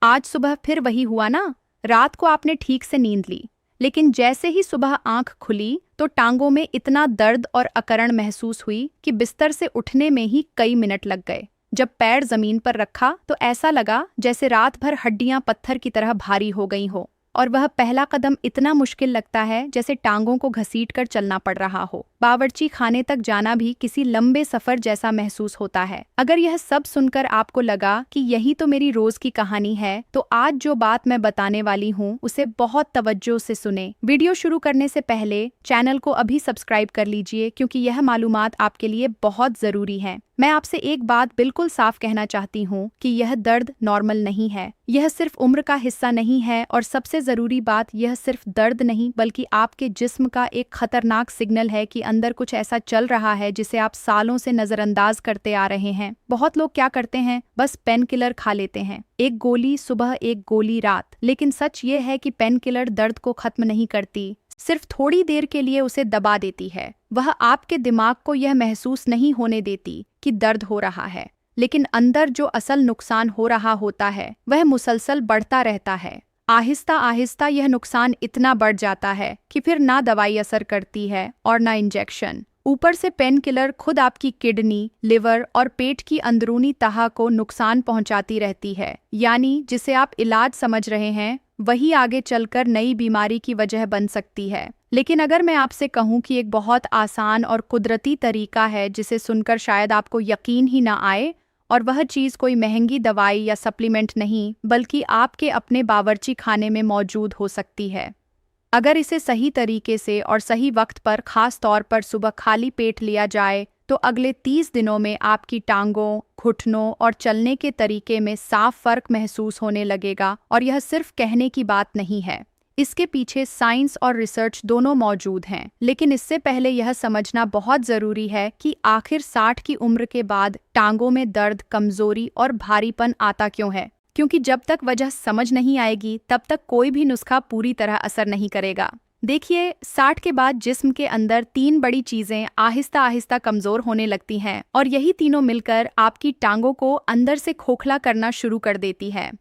आज सुबह फिर वही हुआ ना। रात को आपने ठीक से नींद ली, लेकिन जैसे ही सुबह आंख खुली तो टांगों में इतना दर्द और अकड़न महसूस हुई कि बिस्तर से उठने में ही कई मिनट लग गए। जब पैर जमीन पर रखा तो ऐसा लगा जैसे रात भर हड्डियां पत्थर की तरह भारी हो गई हो, और वह पहला कदम इतना मुश्किल लगता है जैसे टांगों को घसीट कर चलना पड़ रहा हो। बावर्ची खाने तक जाना भी किसी लंबे सफर जैसा महसूस होता है। अगर यह सब सुनकर आपको लगा कि यही तो मेरी रोज की कहानी है, तो आज जो बात मैं बताने वाली हूँ उसे बहुत तवज्जो से सुने। वीडियो शुरू करने से पहले चैनल को अभी सब्सक्राइब कर लीजिए, क्योंकि यह मालूमात आपके लिए बहुत जरूरी है। मैं आपसे एक बात बिल्कुल साफ कहना चाहती हूँ कि यह दर्द नॉर्मल नहीं है। यह सिर्फ उम्र का हिस्सा नहीं है, और सबसे जरूरी बात, यह सिर्फ दर्द नहीं बल्कि आपके जिस्म का एक खतरनाक सिग्नल है कि अंदर कुछ ऐसा चल रहा है जिसे आप सालों से नजरअंदाज करते आ रहे हैं। बहुत लोग क्या करते हैं, बस पेन किलर खा लेते हैं, एक गोली सुबह एक गोली रात। लेकिन सच ये है कि पेन किलर दर्द को खत्म नहीं करती, सिर्फ थोड़ी देर के लिए उसे दबा देती है। वह आपके दिमाग को यह महसूस नहीं होने देती कि दर्द हो रहा है, लेकिन अंदर जो असल नुकसान हो रहा होता है वह मुसलसल बढ़ता रहता है। आहिस्ता आहिस्ता यह नुकसान इतना बढ़ जाता है कि फिर ना दवाई असर करती है और ना इंजेक्शन। ऊपर से पेन किलर खुद आपकी किडनी, लिवर और पेट की अंदरूनी तह को नुकसान पहुंचाती रहती है। यानी जिसे आप इलाज समझ रहे हैं वही आगे चलकर नई बीमारी की वजह बन सकती है। लेकिन अगर मैं आपसे कहूं कि एक बहुत आसान और कुदरती तरीका है जिसे सुनकर शायद आपको यकीन ही ना आए, और वह चीज़ कोई महंगी दवाई या सप्लीमेंट नहीं बल्कि आपके अपने बावर्ची खाने में मौजूद हो सकती है। अगर इसे सही तरीके से और सही वक्त पर, खास तौर पर सुबह खाली पेट लिया जाए, तो अगले 30 दिनों में आपकी टांगों, घुटनों और चलने के तरीके में साफ फर्क महसूस होने लगेगा। और यह सिर्फ कहने की बात नहीं है, इसके पीछे साइंस और रिसर्च दोनों मौजूद हैं। लेकिन इससे पहले यह समझना बहुत ज़रूरी है कि आखिर 60 की उम्र के बाद टांगों में दर्द, कमज़ोरी और भारीपन आता क्यों है। क्योंकि जब तक वजह समझ नहीं आएगी तब तक कोई भी नुस्खा पूरी तरह असर नहीं करेगा। देखिए, 60 के बाद जिस्म के अंदर 3 बड़ी चीजें आहिस्ता आहिस्ता कमजोर होने लगती हैं, और यही तीनों मिलकर आपकी टांगों को अंदर से खोखला करना शुरू कर देती है।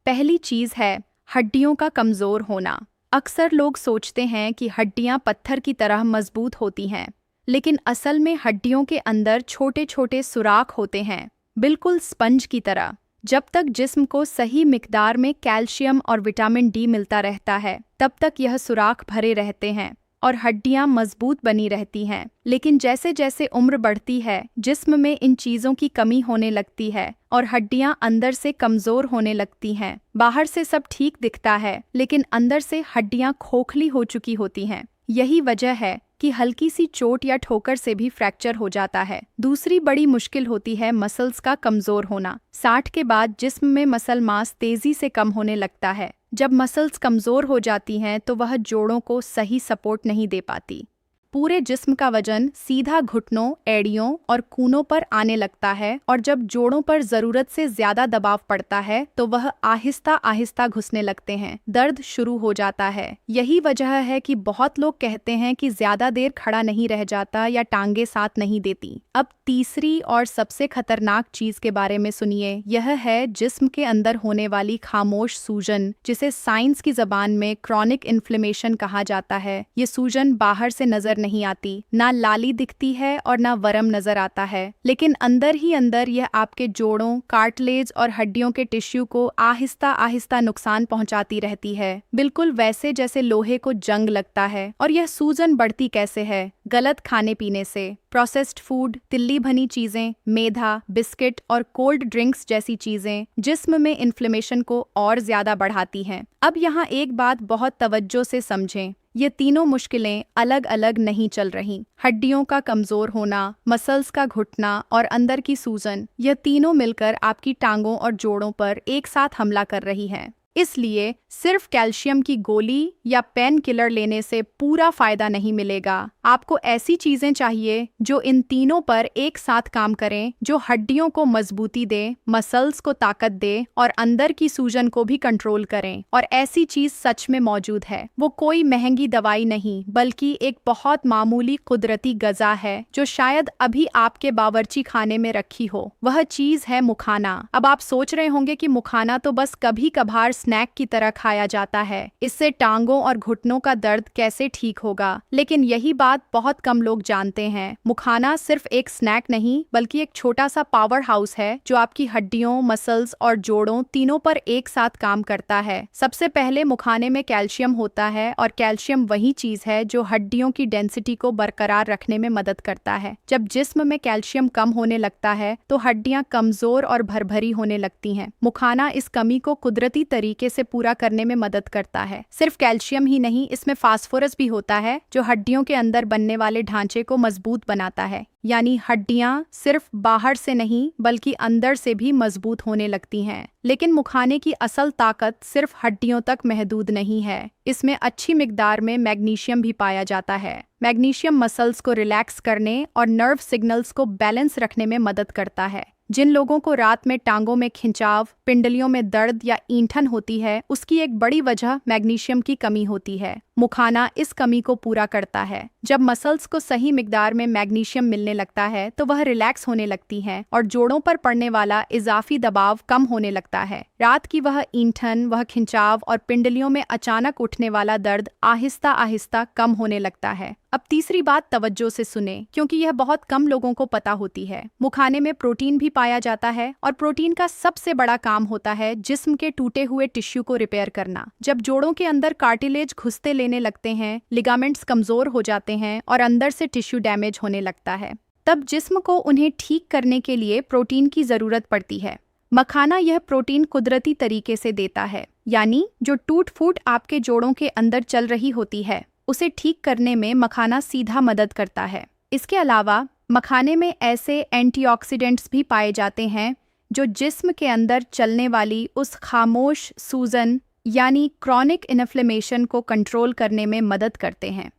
पहली चीज है हड्डियों का कमजोर होना। अक्सर लोग सोचते हैं कि हड्डियां पत्थर की तरह मजबूत होती हैं, लेकिन असल में हड्डियों के अंदर छोटे छोटे सुराख होते हैं, बिल्कुल स्पंज की तरह। जब तक जिस्म को सही मिकदार में कैल्शियम और विटामिन डी मिलता रहता है, तब तक यह सुराख भरे रहते हैं और हड्डियां मजबूत बनी रहती हैं। लेकिन जैसे जैसे उम्र बढ़ती है, जिस्म में इन चीज़ों की कमी होने लगती है और हड्डियां अंदर से कमज़ोर होने लगती हैं। बाहर से सब ठीक दिखता है, लेकिन अंदर से हड्डियां खोखली हो चुकी होती हैं। यही वजह है कि हल्की सी चोट या ठोकर से भी फ्रैक्चर हो जाता है। दूसरी बड़ी मुश्किल होती है मसल्स का कमजोर होना। 60 के बाद जिस्म में मसल मास तेजी से कम होने लगता है। जब मसल्स कमजोर हो जाती हैं तो वह जोड़ों को सही सपोर्ट नहीं दे पाती। पूरे जिस्म का वजन सीधा घुटनों, एड़ियों और कूनों पर आने लगता है, और जब जोड़ों पर जरूरत से ज्यादा दबाव पड़ता है तो वह आहिस्ता आहिस्ता घुसने लगते हैं। दर्द शुरू हो जाता है। यही वजह है कि बहुत लोग कहते हैं कि ज्यादा देर खड़ा नहीं रह जाता या टांगे साथ नहीं देती। अब तीसरी और सबसे खतरनाक चीज के बारे में सुनिए। यह है जिस्म के अंदर होने वाली खामोश सूजन, जिसे साइंस की जबान में क्रॉनिक इन्फ्लेमेशन कहा जाता है। ये सूजन बाहर से नजर नहीं आती, ना लाली दिखती है और ना वरम नजर आता है, लेकिन अंदर ही अंदर यह आपके जोड़ों, कार्टिलेज और हड्डियों के टिश्यू को आहिस्ता आहिस्ता नुकसान पहुंचाती रहती है, बिल्कुल वैसे जैसे लोहे को जंग लगता है। और यह सूजन बढ़ती कैसे है? गलत खाने पीने से। प्रोसेस्ड फूड, तिल्ली भनी चीजें, मैदा, बिस्किट और कोल्ड ड्रिंक्स जैसी चीजें जिस्म में इन्फ्लेमेशन को और ज्यादा बढ़ाती हैं। अब यहाँ एक बात बहुत तवज्जो से समझें, ये तीनों मुश्किलें अलग अलग नहीं चल रहीं। हड्डियों का कमजोर होना, मसल्स का घुटना और अंदर की सूजन, यह तीनों मिलकर आपकी टांगों और जोड़ों पर एक साथ हमला कर रही हैं। इसलिए सिर्फ कैल्शियम की गोली या पेन किलर लेने से पूरा फायदा नहीं मिलेगा। आपको ऐसी चीजें चाहिए जो इन तीनों पर एक साथ काम करें, जो हड्डियों को मजबूती दे, मसल्स को ताकत दे और अंदर की सूजन को भी कंट्रोल करें। और ऐसी चीज सच में मौजूद है। वो कोई महंगी दवाई नहीं, बल्कि एक बहुत मामूली कुदरती गजा है जो शायद अभी आपके बावर्ची खाने में रखी हो। वह चीज है मुखाना। अब आप सोच रहे होंगे कि मुखाना तो बस कभी कभार स्नैक की तरह खाया जाता है, इससे टांगों और घुटनों का दर्द कैसे ठीक होगा। लेकिन यही बात बहुत कम लोग जानते हैं। मुखाना सिर्फ एक स्नैक नहीं, बल्कि एक छोटा सा पावर हाउस है जो आपकी हड्डियों, मसल्स और जोड़ों तीनों पर एक साथ काम करता है। सबसे पहले मुखाने में कैल्शियम होता है और कैल्शियम वही चीज है जो हड्डियों की डेंसिटी को बरकरार रखने में मदद करता है। जब जिस्म में कैल्शियम कम होने लगता है तो हड्डियां कमजोर और भरभरी होने लगती हैं। मुखाना इस कमी को कुदरती तरीके से पूरा करने में मदद करता है। सिर्फ कैल्शियम ही नहीं, इसमें फास्फोरस भी होता है जो हड्डियों के अंदर बनने वाले ढांचे को मजबूत बनाता है। यानी हड्डियां सिर्फ बाहर से नहीं बल्कि अंदर से भी मजबूत होने लगती हैं। लेकिन मुखाने की असल ताकत सिर्फ हड्डियों तक महदूद नहीं है। इसमें अच्छी मिकदार में मैग्नीशियम भी पाया जाता है। मैग्नीशियम मसल्स को रिलैक्स करने और नर्व सिग्नल्स को बैलेंस रखने में मदद करता है। जिन लोगों को रात में टांगों में खिंचाव, पिंडलियों में दर्द या ईंठन होती है, उसकी एक बड़ी वजह मैग्नीशियम की कमी होती है। मुखाना इस कमी को पूरा करता है। जब मसल्स को सही मिकदार में मैग्नीशियम मिलने लगता है तो वह रिलैक्स होने लगती हैं और जोड़ों पर पड़ने वाला इजाफी दबाव कम होने लगता है। रात की वह ईंठन, वह खिंचाव और पिंडलियों में अचानक उठने वाला दर्द आहिस्ता आहिस्ता कम होने लगता है। अब तीसरी बात तवज्जो से सुने, क्योंकि यह बहुत कम लोगों को पता होती है। मुखाने में प्रोटीन भी पाया जाता है और प्रोटीन का सबसे बड़ा काम होता है जिस्म के टूटे हुए टिश्यू को रिपेयर करना। जब जोड़ों के अंदर कार्टिलेज घुसते लेने लगते हैं, लिगामेंट्स कमजोर हो जाते हैं और अंदर से टिश्यू डैमेज होने लगता है, तब जिस्म को उन्हें ठीक करने के लिए प्रोटीन की जरूरत पड़ती है। मखाना यह प्रोटीन कुदरती तरीके से देता है। यानी जो टूट फूट आपके जोड़ों के अंदर चल रही होती है, उसे ठीक करने में मखाना सीधा मदद करता है। इसके अलावा मखाने में ऐसे एंटीऑक्सीडेंट्स भी पाए जाते हैं जो जिस्म के अंदर चलने वाली उस खामोश सूजन यानी क्रॉनिक इन्फ्लेमेशन को कंट्रोल करने में मदद करते हैं।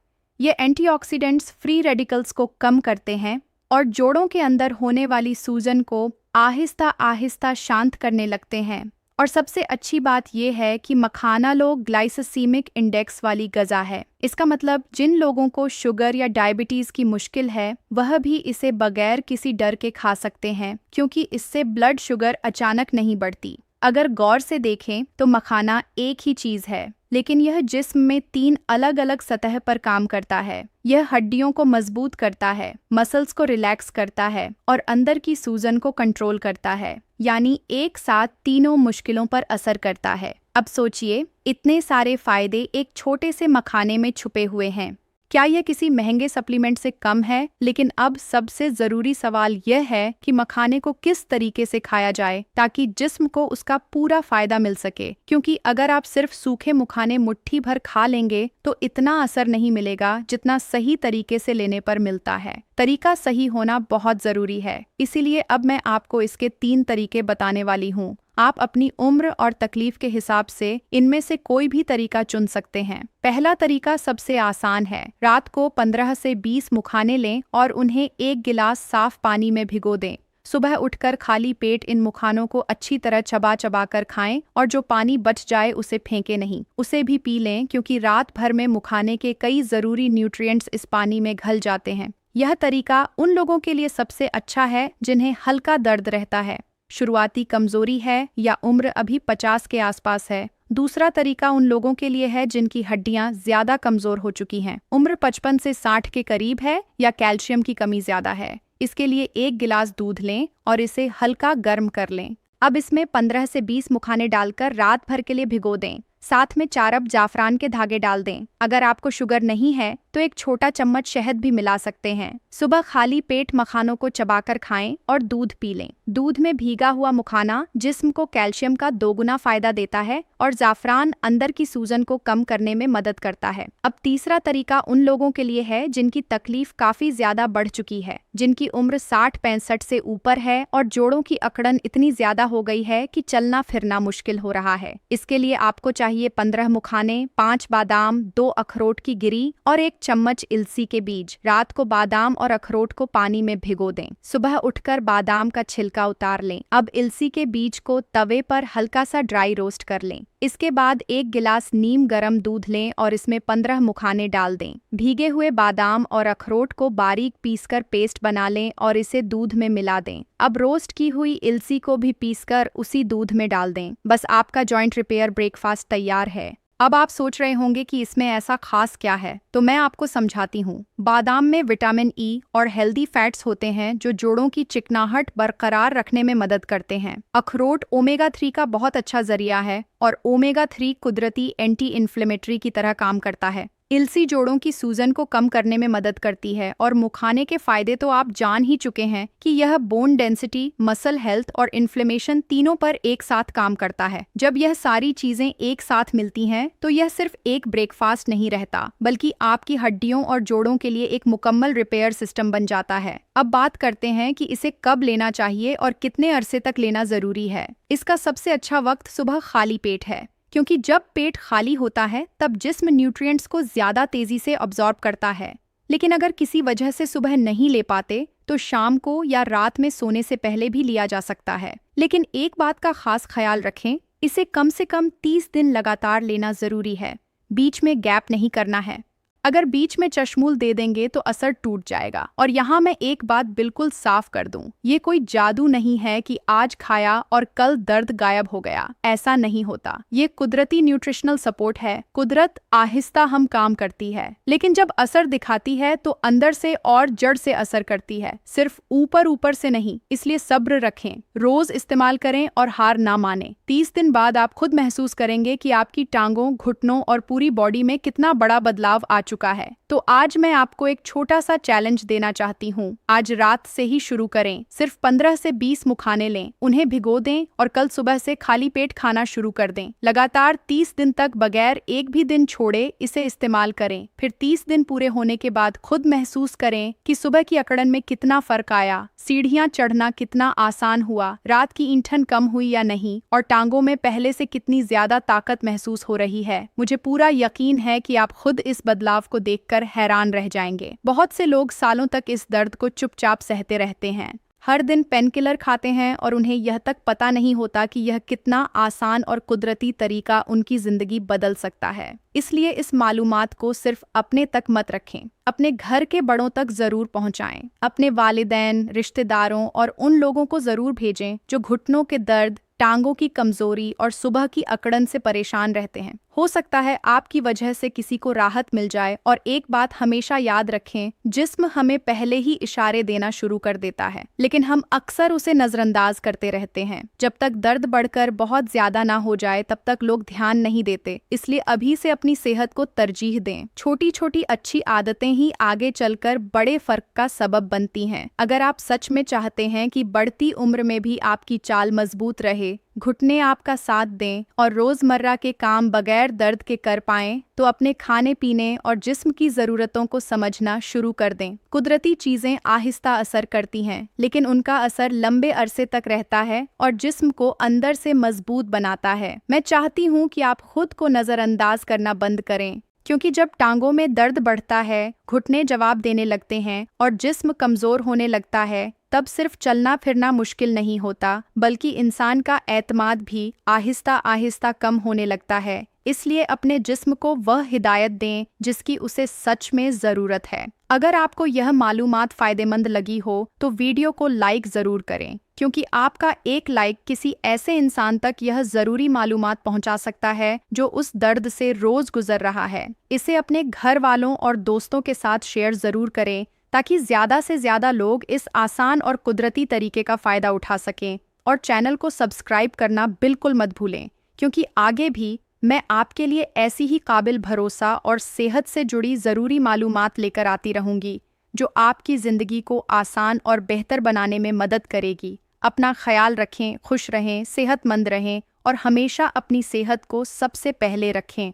ये एंटीऑक्सीडेंट्स फ्री रेडिकल्स को कम करते हैं और जोड़ों के अंदर होने वाली सूजन को आहिस्ता आहिस्ता शांत करने लगते हैं। और सबसे अच्छी बात यह है कि मखाना लो ग्लाइसेमिक इंडेक्स वाली गजा है। इसका मतलब जिन लोगों को शुगर या डायबिटीज की मुश्किल है, वह भी इसे बगैर किसी डर के खा सकते हैं, क्योंकि इससे ब्लड शुगर अचानक नहीं बढ़ती। अगर गौर से देखें तो मखाना एक ही चीज है, लेकिन यह जिस्म में 3 अलग अलग सतह पर काम करता है। यह हड्डियों को मजबूत करता है, मसल्स को रिलैक्स करता है और अंदर की सूजन को कंट्रोल करता है। यानी एक साथ तीनों मुश्किलों पर असर करता है। अब सोचिए, इतने सारे फायदे एक छोटे से मखाने में छुपे हुए हैं। क्या यह किसी महंगे सप्लीमेंट से कम है? लेकिन अब सबसे जरूरी सवाल यह है कि मखाने को किस तरीके से खाया जाए ताकि जिस्म को उसका पूरा फायदा मिल सके। क्योंकि अगर आप सिर्फ सूखे मुखाने मुट्ठी भर खा लेंगे तो इतना असर नहीं मिलेगा जितना सही तरीके से लेने पर मिलता है। तरीका सही होना बहुत जरूरी है। इसीलिए अब मैं आपको इसके 3 तरीके बताने वाली हूँ। आप अपनी उम्र और तकलीफ के हिसाब से इनमें से कोई भी तरीका चुन सकते हैं। पहला तरीका सबसे आसान है। रात को 15 से 20 मुखाने लें और उन्हें 1 गिलास साफ पानी में भिगो दें। सुबह उठकर खाली पेट इन मुखानों को अच्छी तरह चबा चबा कर खाएं और जो पानी बच जाए उसे फेंके नहीं, उसे भी पी लें, क्योंकि रात भर में मुखाने के कई जरूरी न्यूट्रिएंट्स इस पानी में घल जाते हैं। यह तरीका उन लोगों के लिए सबसे अच्छा है जिन्हें हल्का दर्द रहता है, शुरुआती कमजोरी है या उम्र अभी 50 के आसपास है। दूसरा तरीका उन लोगों के लिए है जिनकी हड्डियां ज्यादा कमजोर हो चुकी हैं, उम्र 55 से 60 के करीब है या कैल्शियम की कमी ज्यादा है। इसके लिए 1 गिलास दूध लें और इसे हल्का गर्म कर लें। अब इसमें 15 से 20 मुखाने डालकर रात भर के लिए भिगो दें। साथ में 4 अरब जाफरान के धागे डाल दें। अगर आपको शुगर नहीं है तो एक छोटा चम्मच शहद भी मिला सकते हैं। सुबह खाली पेट मखानों को चबाकर खाएं और दूध पी लें। दूध में भीगा हुआ मखाना जिस्म को कैल्शियम का 2 गुना फायदा देता है और जाफरान अंदर की सूजन को कम करने में मदद करता है। अब तीसरा तरीका उन लोगों के लिए है जिनकी तकलीफ काफी ज्यादा बढ़ चुकी है, जिनकी उम्र 60-65 से ऊपर है और जोड़ों की अकड़न इतनी ज्यादा हो गई है कि चलना फिरना मुश्किल हो रहा है। इसके लिए आपको चाहिए 15 मखाने, 5 बादाम, 2 अखरोट की गिरी और 1 चम्मच इलसी के बीज। रात को बादाम और अखरोट को पानी में भिगो दें। सुबह उठकर बादाम का छिलका उतार लें। अब इलसी के बीज को तवे पर हल्का सा ड्राई रोस्ट कर लें। इसके बाद 1 गिलास नीम गरम दूध लें और इसमें 15 मखाने डाल दें। भीगे हुए बादाम और अखरोट को बारीक पीसकर पेस्ट बना लें और इसे दूध में मिला दें। अब रोस्ट की हुई इलसी को भी पीसकर उसी दूध में डाल दें। बस आपका जॉइंट रिपेयर ब्रेकफास्ट तैयार है। अब आप सोच रहे होंगे कि इसमें ऐसा खास क्या है, तो मैं आपको समझाती हूँ। बादाम में विटामिन ई और हेल्दी फैट्स होते हैं जो जोड़ों की चिकनाहट बरकरार रखने में मदद करते हैं। अखरोट ओमेगा 3 का बहुत अच्छा जरिया है और ओमेगा 3 कुदरती एंटी इन्फ्लेमेटरी की तरह काम करता है। इलसी जोड़ों की सूजन को कम करने में मदद करती है और मखाने के फायदे तो आप जान ही चुके हैं कि यह बोन डेंसिटी, मसल हेल्थ और इन्फ्लेमेशन तीनों पर एक साथ काम करता है। जब यह सारी चीजें एक साथ मिलती हैं तो यह सिर्फ एक ब्रेकफास्ट नहीं रहता, बल्कि आपकी हड्डियों और जोड़ों के लिए एक मुकम्मल रिपेयर सिस्टम बन जाता है। अब बात करते हैं कि इसे कब लेना चाहिए और कितने अरसे तक लेना जरूरी है। इसका सबसे अच्छा वक्त सुबह खाली पेट है, क्योंकि जब पेट खाली होता है तब जिस्म न्यूट्रिएंट्स को ज्यादा तेजी से अब्जॉर्ब करता है। लेकिन अगर किसी वजह से सुबह नहीं ले पाते तो शाम को या रात में सोने से पहले भी लिया जा सकता है। लेकिन एक बात का खास ख्याल रखें, इसे कम से कम 30 दिन लगातार लेना जरूरी है। बीच में गैप नहीं करना है। अगर बीच में चश्मूल दे देंगे तो असर टूट जाएगा। और यहाँ मैं एक बात बिल्कुल साफ कर दूं, ये कोई जादू नहीं है कि आज खाया और कल दर्द गायब हो गया। ऐसा नहीं होता। ये कुदरती न्यूट्रिशनल सपोर्ट है। कुदरत आहिस्ता हम काम करती है, लेकिन जब असर दिखाती है तो अंदर से और जड़ से असर करती है, सिर्फ ऊपर ऊपर से नहीं। इसलिए सब्र रखें, रोज इस्तेमाल करें और हार ना माने। 30 दिन बाद आप खुद महसूस करेंगे कि आपकी टांगों, घुटनों और पूरी बॉडी में कितना बड़ा बदलाव आ चुका है। तो आज मैं आपको एक छोटा सा चैलेंज देना चाहती हूँ। आज रात से ही शुरू करें। सिर्फ 15 से 20 मखाने लें, उन्हें भिगो दें और कल सुबह से खाली पेट खाना शुरू कर दें। लगातार 30 दिन तक बगैर एक भी दिन छोड़े इसे इस्तेमाल करें। फिर 30 दिन पूरे होने के बाद खुद महसूस करें कि सुबह की अकड़न में कितना फर्क आया, सीढ़ियां चढ़ना कितना आसान हुआ, रात की ईंठन कम हुई या नहीं, और टांगों में पहले से कितनी ज्यादा ताकत महसूस हो रही है। मुझे पूरा यकीन है कि आप खुद इस बदलाव को देखकर हैरान रह जाएंगे। बहुत से लोग सालों तक इस दर्द को चुपचाप सहते रहते हैं, हर दिन पेन किलर खाते हैं और उन्हें यह तक पता नहीं होता कि यह कितना आसान और कुदरती तरीका उनकी जिंदगी बदल सकता है। इसलिए इस मालूमात को सिर्फ अपने तक मत रखें, अपने घर के बड़ों तक जरूर पहुंचाएं। अपने वालिदैन, रिश्तेदारों और उन लोगों को जरूर भेजें जो घुटनों के दर्द, टांगों की कमजोरी और सुबह की अकड़न से परेशान रहते हैं। हो सकता है आपकी वजह से किसी को राहत मिल जाए। और एक बात हमेशा याद रखें, जिस्म हमें पहले ही इशारे देना शुरू कर देता है, लेकिन हम अक्सर उसे नजरअंदाज करते रहते हैं। जब तक दर्द बढ़कर बहुत ज्यादा ना हो जाए तब तक लोग ध्यान नहीं देते। इसलिए अभी से अपनी सेहत को तरजीह दें। छोटी छोटी अच्छी आदतें ही आगे चलकर बड़े फर्क का सबब बनती हैं। अगर आप सच में चाहते हैं कि बढ़ती उम्र में भी आपकी चाल मजबूत रहे, घुटने आपका साथ दें और रोजमर्रा के काम बगैर दर्द के कर पाएं, तो अपने खाने पीने और जिस्म की जरूरतों को समझना शुरू कर दें। कुदरती चीजें आहिस्ता असर करती हैं, लेकिन उनका असर लंबे अरसे तक रहता है और जिस्म को अंदर से मजबूत बनाता है। मैं चाहती हूँ कि आप खुद को नजरअंदाज करना बंद करें, क्योंकि जब टांगों में दर्द बढ़ता है, घुटने जवाब देने लगते हैं और जिस्म कमजोर होने लगता है, तब सिर्फ चलना फिरना मुश्किल नहीं होता, बल्कि इंसान का एतमाद भी आहिस्ता आहिस्ता कम होने लगता है। इसलिए अपने जिस्म को वह हिदायत दें जिसकी उसे सच में ज़रूरत है। अगर आपको यह मालूमात फ़ायदेमंद लगी हो तो वीडियो को लाइक ज़रूर करें, क्योंकि आपका एक लाइक किसी ऐसे इंसान तक यह ज़रूरी मालूमात पहुंचा सकता है जो उस दर्द से रोज़ गुजर रहा है। इसे अपने घर वालों और दोस्तों के साथ शेयर ज़रूर करें, ताकि ज़्यादा से ज़्यादा लोग इस आसान और कुदरती तरीके का फ़ायदा उठा सकें। और चैनल को सब्सक्राइब करना बिल्कुल मत भूलें, क्योंकि आगे भी मैं आपके लिए ऐसी ही काबिल भरोसा और सेहत से जुड़ी ज़रूरी मालूमात लेकर आती रहूँगी, जो आपकी ज़िंदगी को आसान और बेहतर बनाने में मदद करेगी। अपना ख्याल रखें, खुश रहें, सेहतमंद रहें और हमेशा अपनी सेहत को सबसे पहले रखें।